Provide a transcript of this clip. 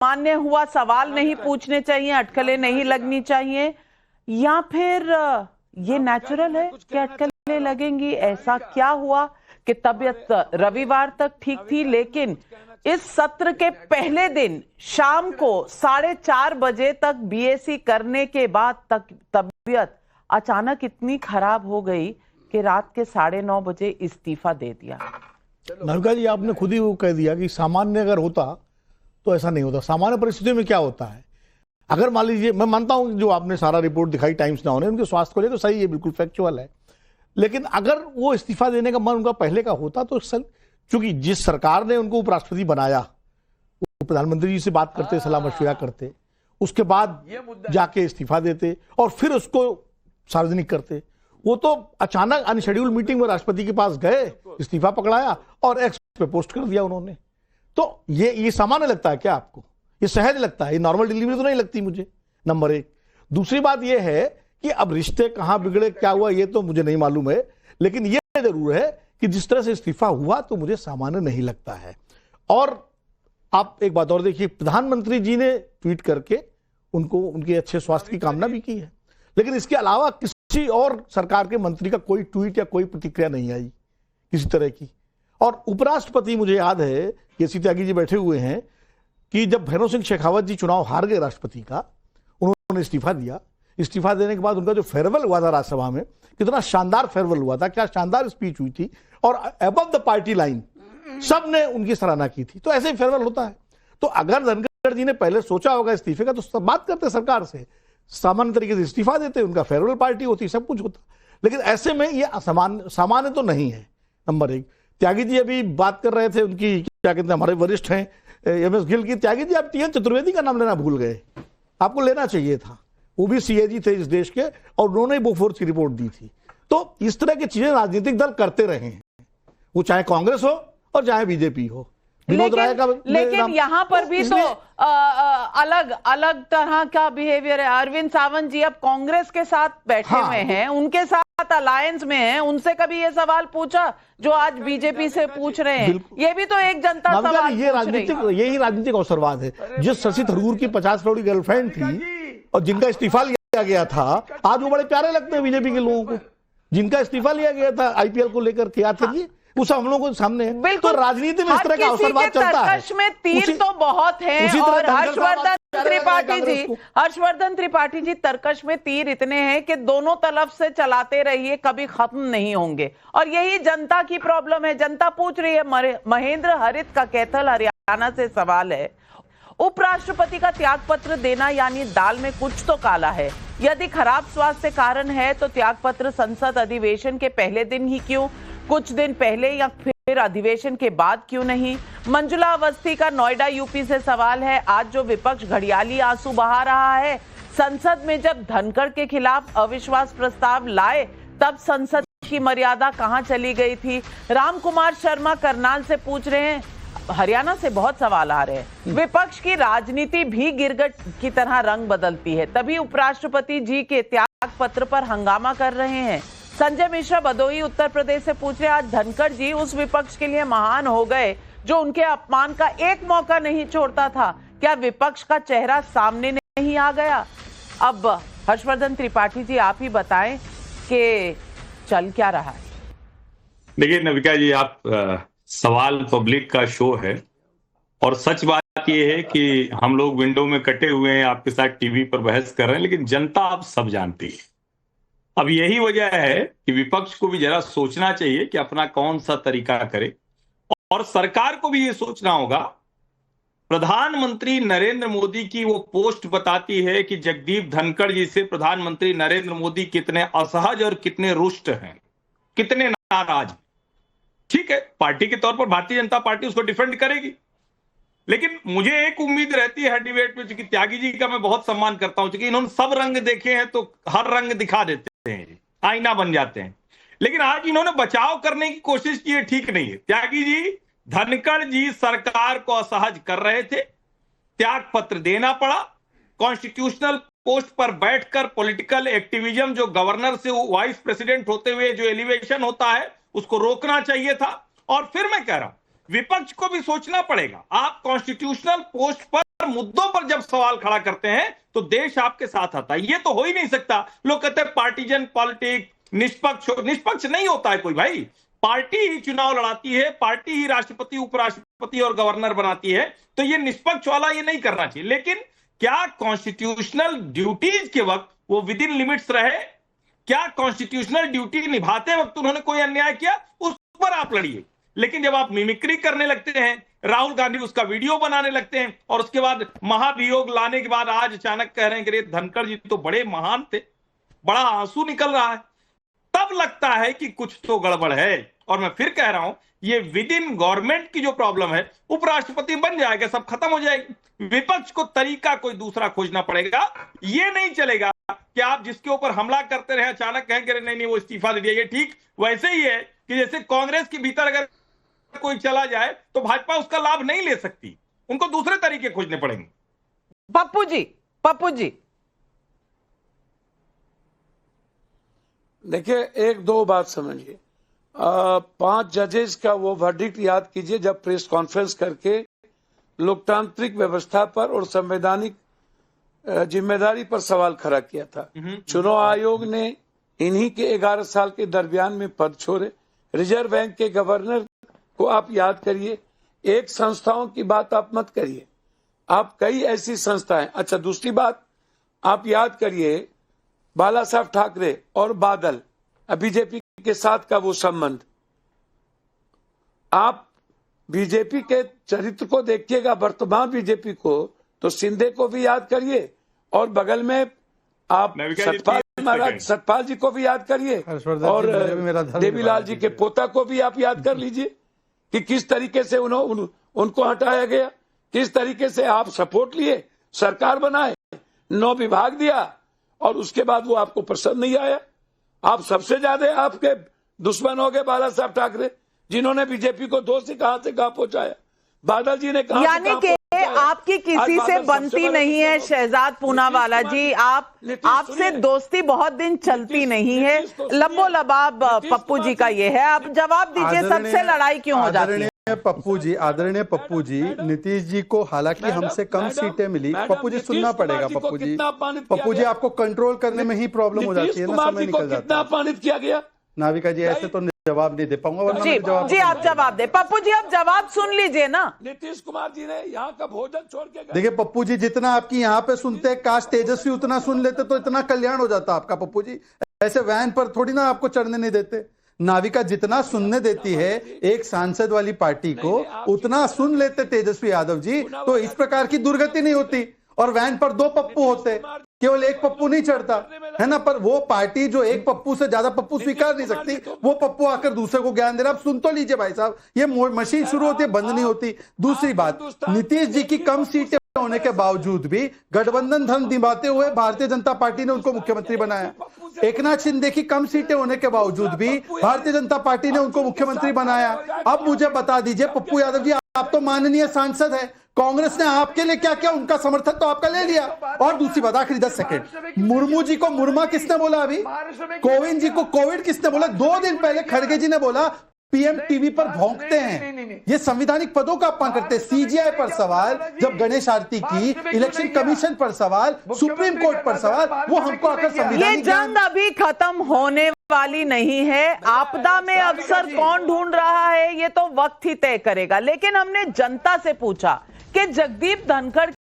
सामान्य हुआ, सवाल नहीं पूछने चाहिए, अटकलें नहीं लगनी चाहिए, या फिर ये नेचुरल है कि अटकलें लगेंगी? ऐसा क्या हुआ कि तबीयत रविवार तक ठीक थी, लेकिन इस सत्र के पहले दिन शाम को 4:30 बजे तक बीएसी करने के बाद तक तबीयत अचानक इतनी खराब हो गई कि रात के 9:30 बजे इस्तीफा दे दिया? नाविका जी, आपने खुद ही वो कह दिया कि सामान्य अगर होता तो ऐसा नहीं होता। सामान्य परिस्थितियों में क्या होता है, अगर मान लीजिए, मैं मानता हूं जो आपने सारा रिपोर्ट दिखाई टाइम्स नाउ ने, उनके स्वास्थ्य को लेकर तो सही है, बिल्कुल फैक्चुअल है, लेकिन अगर वो इस्तीफा देने का मन उनका पहले का होता तो चूंकि जिस सरकार ने उनको उपराष्ट्रपति बनाया, वो प्रधानमंत्री जी से बात करते, सलाह मशविरा करते, उसके बाद जाके इस्तीफा देते और फिर उसको सार्वजनिक करते। वो तो अचानक अनशेड्यूल्ड मीटिंग में राष्ट्रपति के पास गए, इस्तीफा पकड़ाया और एक्स पे पोस्ट कर दिया उन्होंने। तो ये सामान्य लगता है क्या आपको? ये सहज लगता है? ये नॉर्मल डिलीवरी तो नहीं लगती मुझे, नंबर एक। दूसरी बात ये है कि अब रिश्ते कहां बिगड़े, क्या हुआ, ये तो मुझे नहीं मालूम है, लेकिन ये जरूर है कि जिस तरह से इस्तीफा हुआ तो मुझे सामान्य नहीं लगता है। और आप एक बात और देखिए, प्रधानमंत्री जी ने ट्वीट करके उनको उनके अच्छे स्वास्थ्य की कामना भी की है, लेकिन इसके अलावा किसी और सरकार के मंत्री का कोई ट्वीट या कोई प्रतिक्रिया नहीं आई किसी तरह की। और उपराष्ट्रपति, मुझे याद है केसी त्यागी जी बैठे हुए हैं कि जब भैरव सिंह शेखावत जी चुनाव हार गए राष्ट्रपति का, उन्होंने इस्तीफा दिया। इस्तीफा देने के बाद उनका जो फेयरवेल हुआ था राज्यसभा में, कितना शानदार फेयरवेल हुआ था, क्या शानदार स्पीच हुई थी, और अबव द पार्टी लाइन सब ने उनकी सराहना की थी। तो ऐसे ही फेयरवेल होता है। तो अगर धनखड़ जी ने पहले सोचा होगा इस्तीफे का, तो सब बात करते सरकार से, सामान्य तरीके से इस्तीफा देते, उनका फेयरवेल पार्टी होती, सब कुछ होता। लेकिन ऐसे में ये सामान्य तो नहीं है, नंबर एक। त्यागी जी अभी बात कर रहे थे, उनकी क्या कहते हैं, हमारे वरिष्ठ हैं एमएस गिल की। त्यागी जी, आप टीएन चतुर्वेदी का नाम लेना भूल गए, आपको लेना चाहिए था। वो भी सीएजी थे इस देश के, और उन्होंने बोफोर्स की रिपोर्ट दी थी। तो इस तरह की चीजें राजनीतिक दल करते रहे हैं, वो चाहे कांग्रेस हो और चाहे बीजेपी हो। लेकिन यहाँ पर भी तो अलग अलग तरह का बिहेवियर है। अरविंद सावंत जी अब कांग्रेस के साथ बैठे हुए हैं, उनके साथ अलायंस में हैं, उनसे कभी ये सवाल पूछा जो आज बीजेपी से पूछ रहे हैं? ये भी तो एक जनता सवाल। यही राजनीतिक अवसरवाद है। जिस शशि थरूर की 50 करोड़ गर्लफ्रेंड थी और जिनका इस्तीफा लिया गया था, आज वो बड़े प्यारे लगते हैं बीजेपी के लोगों को। जिनका इस्तीफा लिया गया था आईपीएल को लेकर के, याद करिए, उस हम लोगों के सामने है। तो राजनीति में इस तरह का अवसरवाद चलता है। तर्कश में तीर तो बहुत है, और हर्षवर्धन त्रिपाठी जी तर्कश में तीर इतने हैं कि दोनों तरफ से चलाते रहिए, कभी खत्म नहीं होंगे। और यही जनता की प्रॉब्लम है। जनता पूछ रही है। महेंद्र हरित का कैथल हरियाणा से सवाल है, उपराष्ट्रपति का त्याग पत्र देना यानी दाल में कुछ तो काला है। यदि खराब स्वास्थ्य कारण है तो त्याग पत्र संसद अधिवेशन के पहले दिन ही क्यों, कुछ दिन पहले या फिर अधिवेशन के बाद क्यों नहीं? मंजुला अवस्थी का नोएडा यूपी से सवाल है। आज जो विपक्ष घड़ियाली आंसू बहा रहा है, संसद में जब धनखड़ के खिलाफ अविश्वास प्रस्ताव लाए तब संसद की मर्यादा कहां चली गई थी? राम कुमार शर्मा करनाल से पूछ रहे हैं। हरियाणा से बहुत सवाल आ रहे हैं। विपक्ष की राजनीति भी गिरगिट की तरह रंग बदलती है, तभी उपराष्ट्रपति जी के त्याग पत्र पर हंगामा कर रहे हैं। संजय मिश्रा भदोही उत्तर प्रदेश से पूछ रहे, आज धनखड़ जी उस विपक्ष के लिए महान हो गए जो उनके अपमान का एक मौका नहीं छोड़ता था। क्या विपक्ष का चेहरा सामने नहीं आ गया? अब हर्षवर्धन त्रिपाठी जी, आप ही बताएं कि चल क्या रहा है। देखिए नविका जी, आप सवाल पब्लिक का शो है, और सच बात यह है कि हम लोग विंडो में कटे हुए हैं, आपके साथ टीवी पर बहस कर रहे हैं, लेकिन जनता आप सब जानती है। अब यही वजह है कि विपक्ष को भी जरा सोचना चाहिए कि अपना कौन सा तरीका करे, और सरकार को भी ये सोचना होगा। प्रधानमंत्री नरेंद्र मोदी की वो पोस्ट बताती है कि जगदीप धनखड़ जी से प्रधानमंत्री नरेंद्र मोदी कितने असहज और कितने रुष्ट हैं, कितने नाराज। ठीक है, पार्टी के तौर पर भारतीय जनता पार्टी उसको डिफेंड करेगी, लेकिन मुझे एक उम्मीद रहती है हर डिबेट में, क्योंकि त्यागी जी का मैं बहुत सम्मान करता हूं, क्योंकि इन्होंने सब रंग देखे हैं तो हर रंग दिखा देते हैं, आईना बन जाते हैं। लेकिन आज इन्होंने बचाव करने की कोशिश की है, ठीक नहीं है। त्यागी जी, धनखड़ जी सरकार को असहज कर रहे थे, त्याग पत्र देना पड़ा। कॉन्स्टिट्यूशनल पोस्ट पर बैठकर पॉलिटिकल एक्टिविज्म, जो गवर्नर से वाइस प्रेसिडेंट होते हुए जो एलिवेशन होता है, उसको रोकना चाहिए था। और फिर मैं कह रहा हूं, विपक्ष को भी सोचना पड़ेगा। आप कॉन्स्टिट्यूशनल पोस्ट पर मुद्दों पर जब सवाल खड़ा करते हैं तो देश आपके साथ आता है। ये तो हो ही नहीं सकता। लोग कहते हैं पार्टीजन पॉलिटिक्स, निष्पक्ष नहीं होता है कोई भाई। पार्टी ही चुनाव लड़ाती है, पार्टी ही राष्ट्रपति, उपराष्ट्रपति और गवर्नर बनाती है, तो ये निष्पक्ष वाला ये नहीं करना चाहिए। लेकिन क्या कॉन्स्टिट्यूशनल ड्यूटीज के वक्त वो विद इन लिमिट्स रहे? क्या कॉन्स्टिट्यूशनल ड्यूटी निभाते वक्त उन्होंने कोई अन्याय किया? उस पर आप लड़िए। लेकिन जब आप मिमिक्री करने लगते हैं, राहुल गांधी उसका वीडियो बनाने लगते हैं और उसके बाद महाभियोग लाने के बाद आज अचानक कह रहे हैं कि धनखड़ जी तो बड़े महान थे, बड़ा आंसू निकल रहा है, तब लगता है कि कुछ तो गड़बड़ है। और मैं फिर कह रहा हूं, ये विद इन गवर्नमेंट की जो प्रॉब्लम है, उपराष्ट्रपति बन जाएगा, सब खत्म हो जाएगी। विपक्ष को तरीका कोई दूसरा खोजना पड़ेगा। ये नहीं चलेगा कि आप जिसके ऊपर हमला करते रहे अचानक कहें कि नहीं वो इस्तीफा दे दिया। ये ठीक वैसे ही है कि जैसे कांग्रेस के भीतर अगर कोई चला जाए तो भाजपा उसका लाभ नहीं ले सकती, उनको दूसरे तरीके खोजने पड़ेंगे। पप्पू जी देखिए, एक दो बात समझिए। 5 जजेस का वो वर्डिक्ट याद कीजिए जब प्रेस कॉन्फ्रेंस करके लोकतांत्रिक व्यवस्था पर और संवैधानिक जिम्मेदारी पर सवाल खड़ा किया था। चुनाव आयोग ने इन्हीं के 11 साल के दरमियान में पद छोड़े। रिजर्व बैंक के गवर्नर को आप याद करिए। एक संस्थाओं की बात आप मत करिए, आप कई ऐसी संस्थाएं। अच्छा, दूसरी बात आप याद करिए, बाला साहब ठाकरे और बादल बीजेपी के साथ का वो संबंध। आप बीजेपी के चरित्र को देखिएगा, वर्तमान बीजेपी को, तो शिंदे को भी याद करिए और बगल में आप सतपाल जी को भी याद करिए और देवीलाल जी के पोता को भी आप याद कर लीजिए कि किस तरीके से उनको हटाया गया, किस तरीके से आप सपोर्ट लिए, सरकार बनाए, 9 विभाग दिया और उसके बाद वो आपको पसंद नहीं आया। आप सबसे ज्यादा आपके दुश्मन हो गए बाला साहब ठाकरे, जिन्होंने बीजेपी को 2 से कहां पहुंचाया। बादल जी ने कहा, यानी कि आपकी किसी से बनती नहीं है शहजाद पूनावाला जी, आपसे दोस्ती बहुत दिन चलती नहीं है। लंबो लबाब पप्पू जी का ये है। आप जवाब दीजिए, सबसे लड़ाई क्यों हो जाती है? आदरणीय पप्पू जी, नीतीश जी को हालांकि हमसे कम सीटें मिली। पप्पू जी सुनना पड़ेगा। पप्पू जी आपको कंट्रोल करने में ही प्रॉब्लम हो जाती है ना, समय निकल जाता है। कितना अपमानित किया गया? नाविका जी ऐसे तो जवाब नहीं दे पाऊंगा। जी आप जवाब दे। पप्पू जी आप जवाब सुन लीजिए ना। नीतीश कुमार जी ने यहाँ का भोजन छोड़ के गए। देखिए पप्पू जी, जितना आपकी यहाँ पे सुनते हैं, काश तेजस्वी उतना सुन लेते तो इतना कल्याण हो जाता आपका। पप्पू जी ऐसे वैन पर थोड़ी ना आपको चढ़ने नहीं देते। नाविका जितना सुनने देती है एक सांसद वाली पार्टी को, उतना सुन लेते तेजस्वी यादव जी, तो इस प्रकार की दुर्गति नहीं होती और वैन पर 2 पप्पू होते, केवल एक पप्पू नहीं चढ़ता है ना। पर वो पार्टी जो एक पप्पू से ज्यादा पप्पू स्वीकार नहीं सकती, वो पप्पू आकर दूसरे को ज्ञान दे रहा। आप सुन तो लीजिए भाई साहब, ये मशीन शुरू होती है, बंद नहीं होती। दूसरी बात, नीतीश जी की कम सीटें होने के बावजूद भी गठबंधन धन निभाते हुए भारतीय जनता पार्टी ने उनको मुख्यमंत्री बनाया। एकनाथ शिंदे की कम सीटें होने के बावजूद भी भारतीय जनता पार्टी ने उनको मुख्यमंत्री बनाया। अब मुझे बता दीजिए पप्पू यादव जी, आप तो माननीय सांसद है, कांग्रेस ने आपके लिए क्या किया? उनका समर्थन तो आपका ले लिया। और दूसरी बात, आखिरी 10 सेकंड, मुर्मू जी को मुर्मा किसने बोला? अभी कोविंद जी को कोविड किसने बोला? 2 दिन पहले खड़गे जी ने बोला पीएम टीवी पर भौंकते हैं। ये संवैधानिक पदों का अपमान करते हैं। सीजीआई पर सवाल, जब गणेश आरती की, इलेक्शन कमीशन पर सवाल, सुप्रीम कोर्ट पर सवाल, वो हमको आकर संविधानिक। ये जंग अभी खत्म होने वाली नहीं है। आपदा में अफसर कौन ढूंढ रहा है ये तो वक्त ही तय करेगा। लेकिन हमने जनता से पूछा कि जगदीप धनखड़